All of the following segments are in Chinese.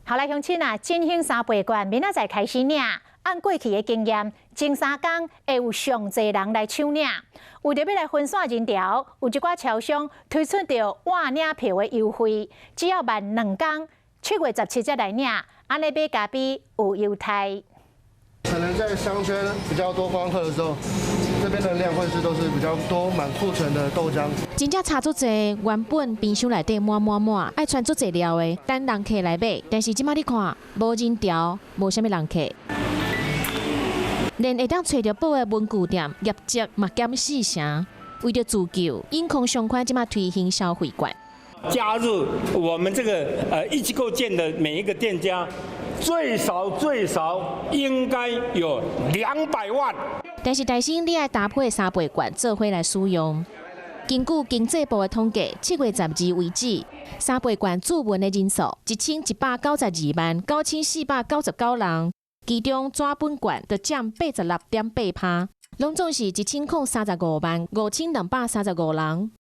后来乡亲啊，振兴三倍券明仔载开始领。按过去的经验，前3天会有上侪人来抢领。为着要来分散人潮，有一寡超商推出着晚领票的优惠，只要慢2天，7月17才来领，安尼买咖啡有优待。可能在商圈比较多观光客的时候，这边的量会是都是比较多满库存的豆浆。真正差足侪，原本冰箱内底满，爱穿足侪料的，等人客来买。但是即摆你看，无人潮，无啥物人客。连会当找到宝的文具店业绩嘛减4成，为着自救，银控上款即马推行消费券，加入我们这个一机构建的每一个店家，最少应该有200万。但是大新你爱搭配3倍券做伙来使用。根据经济部的统计，7月12为止，3倍券注文的人数1192万9499人。其中纸本券就占86.8%，拢总是1035万5235人。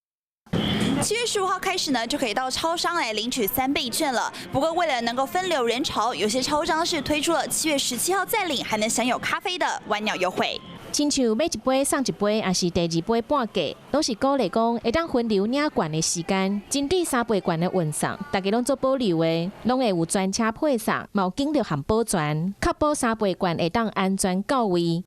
7月15号开始呢，就可以到超商来领取3倍券了。不过为了能够分流人潮，有些超商是推出了7月17号再领还能享有咖啡的晚鸟优惠。亲像买一杯送一杯，还是第2杯半价，都是鼓励讲会当分流领券的时间。针对3倍券的运送，大家拢做保留的，拢会有专车配送，嘛有警力和保全，确保3倍券会当安全到位。